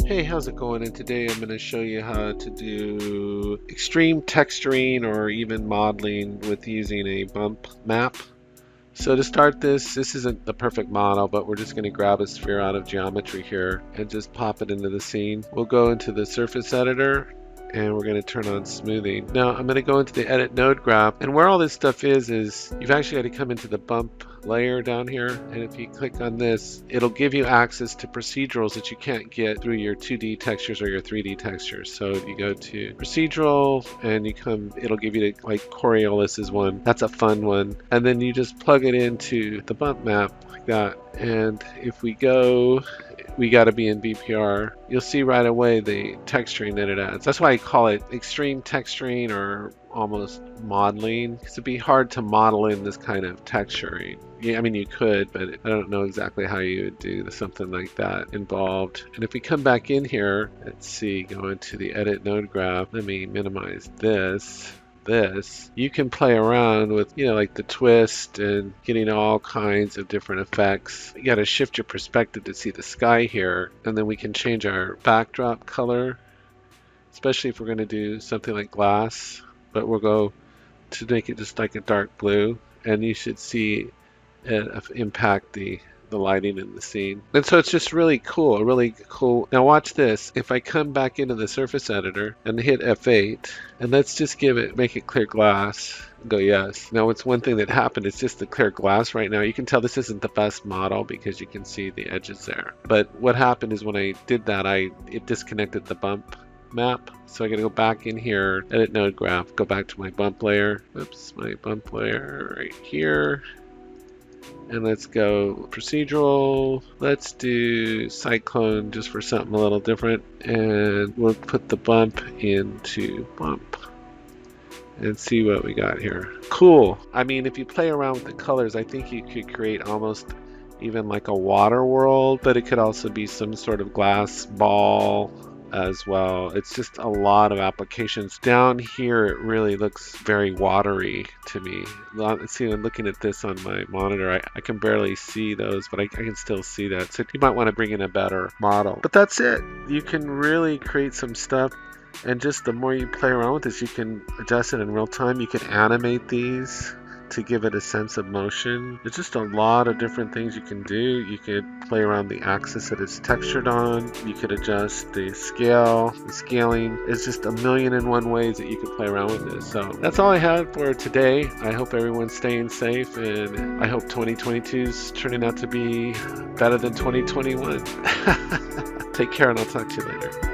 Hey, how's it going? And today I'm going to show you how to do extreme texturing or even modeling with using a bump map. So to start this isn't the perfect model, but we're just going to grab a sphere out of geometry here and just pop it into the scene. We'll go into the surface editor and we're going to turn on smoothing. Now I'm going to go into the edit node graph, and where all this stuff is you've actually got to come into the bump layer down here, and if you click on this, it'll give you access to procedurals that you can't get through your 2D textures or your 3D textures. So you go to procedural and it'll give you like Coriolis is one. That's a fun one. And then you just plug it into the bump map like that. And if we got to be in BPR, you'll see right away the texturing that it adds. That's why I call it extreme texturing or almost modeling, because it'd be hard to model in this kind of texturing. Yeah, I mean you could, but I don't know exactly how you would do something like that involved. And if we come back in here, let's see, go into the edit node graph. Let me minimize this. You can play around with, like the twist and getting all kinds of different effects. You got to shift your perspective to see the sky here, and then we can change our backdrop color, especially if we're going to do something like glass, but we'll go to make it just like a dark blue, and you should see it impact the lighting in the scene. And so it's just really cool, Now watch this. If I come back into the surface editor and hit F8, and let's just make it clear glass, go yes. Now it's one thing that happened, it's just the clear glass right now. You can tell this isn't the best model because you can see the edges there. But what happened is when I did that, it disconnected the bump map. So I gotta go back in here, edit node graph, go back to my bump layer. Oops, my bump layer right here. And let's go procedural. Let's do cyclone just for something a little different. And we'll put the bump into bump and see what we got here. Cool. I mean, if you play around with the colors, I think you could create almost even like a water world, but it could also be some sort of glass ball as well. It's just a lot of applications. Down here it really looks very watery to me. See, I'm looking at this on my monitor, I can barely see those, but I can still see that. So you might want to bring in a better model. But that's it. You can really create some stuff, and just the more you play around with this, you can adjust it in real time. You can animate these to give it a sense of motion. There's just a lot of different things you can do. You could play around the axis that it's textured on. You could adjust the scale. The scaling is just 1,000,001 ways that you could play around with this. So that's all I had for today. I hope everyone's staying safe, and I hope 2022 is turning out to be better than 2021. Take care, and I'll talk to you later.